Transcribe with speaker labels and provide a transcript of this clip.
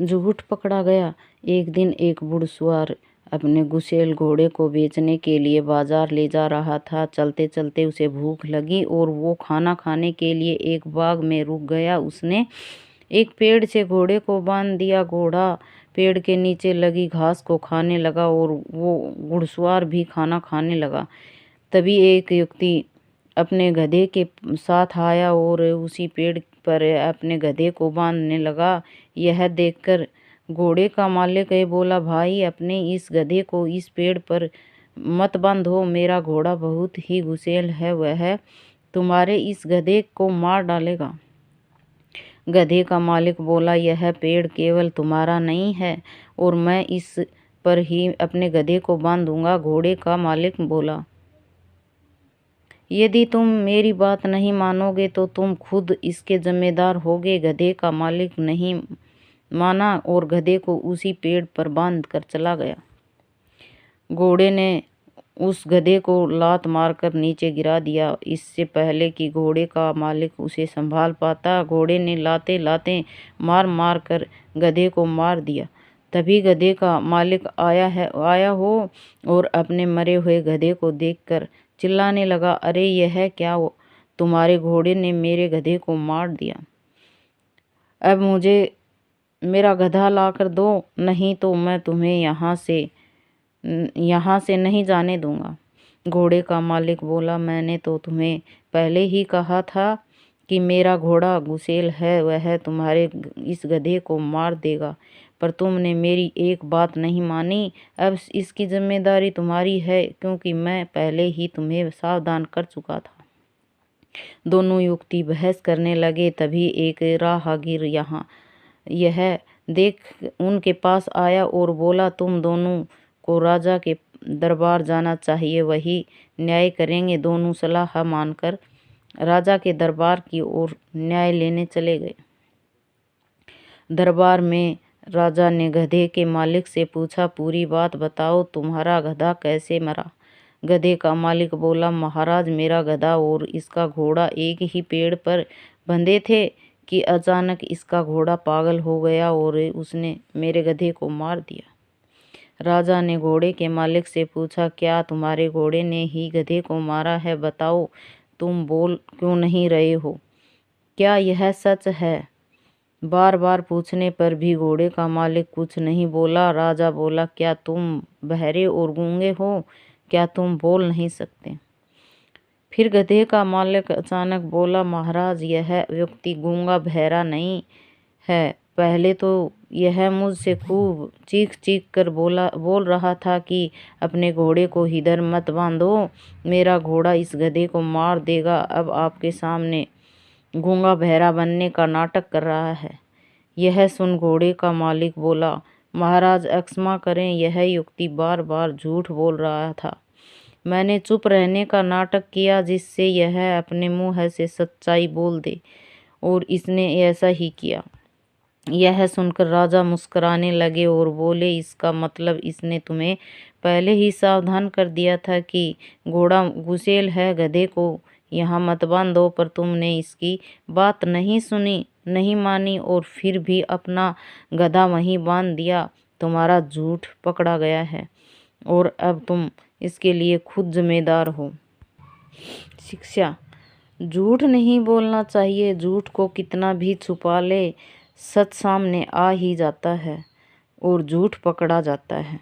Speaker 1: झूठ पकड़ा गया। एक दिन एक घुड़सवार अपने गुसेल घोड़े को बेचने के लिए बाजार ले जा रहा था। चलते चलते उसे भूख लगी और वो खाना खाने के लिए एक बाग में रुक गया। उसने एक पेड़ से घोड़े को बांध दिया। घोड़ा पेड़ के नीचे लगी घास को खाने लगा और वो घुड़सवार भी खाना खाने लगा। तभी एक युवती अपने गधे के साथ आया और उसी पेड़ पर अपने गधे को बांधने लगा। यह देखकर घोड़े का मालिक बोला, भाई अपने इस गधे को इस पेड़ पर मत बांधो, मेरा घोड़ा बहुत ही गुस्सैल है, वह तुम्हारे इस गधे को मार डालेगा। गधे का मालिक बोला, यह पेड़ केवल तुम्हारा नहीं है और मैं इस पर ही अपने गधे को बांधूंगा। घोड़े का मालिक बोला, यदि तुम मेरी बात नहीं मानोगे तो तुम खुद इसके जिम्मेदार होगे। गधे का मालिक नहीं माना और गधे को उसी पेड़ पर बांध कर चला गया। घोड़े ने उस गधे को लात मारकर नीचे गिरा दिया, इससे पहले कि घोड़े का मालिक उसे संभाल पाता। घोड़े ने लाते लाते मार मार कर गधे को मार दिया। तभी गधे का मालिक आया हो और अपने मरे हुए गधे को देखकर चिल्लाने लगा, अरे यह क्या हो, तुम्हारे घोड़े ने मेरे गधे को मार दिया। अब मुझे मेरा गधा लाकर दो, नहीं तो मैं तुम्हें यहाँ से नहीं जाने दूंगा। घोड़े का मालिक बोला, मैंने तो तुम्हें पहले ही कहा था कि मेरा घोड़ा गुस्सैल है, वह तुम्हारे इस गधे को मार देगा, पर तुमने मेरी एक बात नहीं मानी। अब इसकी जिम्मेदारी तुम्हारी है, क्योंकि मैं पहले ही तुम्हें सावधान कर चुका था। दोनों युवती बहस करने लगे। तभी एक राहगीर यह देख उनके पास आया और बोला, तुम दोनों को राजा के दरबार जाना चाहिए, वही न्याय करेंगे। दोनों सलाह मानकर राजा के दरबार की ओर न्याय लेने चले गए। दरबार में राजा ने गधे के मालिक से पूछा, पूरी बात बताओ, तुम्हारा गधा कैसे मरा? गधे का मालिक बोला, महाराज मेरा गधा और इसका घोड़ा एक ही पेड़ पर बंधे थे कि अचानक इसका घोड़ा पागल हो गया और उसने मेरे गधे को मार दिया। राजा ने घोड़े के मालिक से पूछा, क्या तुम्हारे घोड़े ने ही गधे को मारा है? बताओ, तुम बोल क्यों नहीं रहे हो? क्या यह सच है? बार बार पूछने पर भी घोड़े का मालिक कुछ नहीं बोला। राजा बोला, क्या तुम बहरे और गूंगे हो? क्या तुम बोल नहीं सकते? फिर गधे का मालिक अचानक बोला, महाराज यह व्यक्ति गूंगा बहरा नहीं है। पहले तो यह मुझसे खूब चीख चीख कर बोल रहा था कि अपने घोड़े को इधर मत बांधो, मेरा घोड़ा इस गधे को मार देगा। अब आपके सामने गूंगा बहरा बनने का नाटक कर रहा है। यह सुन घोड़े का मालिक बोला, महाराज क्षमा करें, यह युक्ति बार बार झूठ बोल रहा था। मैंने चुप रहने का नाटक किया जिससे यह अपने मुंह से सच्चाई बोल दे, और इसने ऐसा ही किया। यह सुनकर राजा मुस्कुराने लगे और बोले, इसका मतलब इसने तुम्हें पहले ही सावधान कर दिया था कि घोड़ा गुस्सैल है, गधे को यहाँ मत बांधो, पर तुमने इसकी बात नहीं सुनी, नहीं मानी और फिर भी अपना गधा वहीं बांध दिया। तुम्हारा झूठ पकड़ा गया है और अब तुम इसके लिए खुद जिम्मेदार हो। शिक्षा, झूठ नहीं बोलना चाहिए। झूठ को कितना भी छुपा ले, सच सामने आ ही जाता है और झूठ पकड़ा जाता है।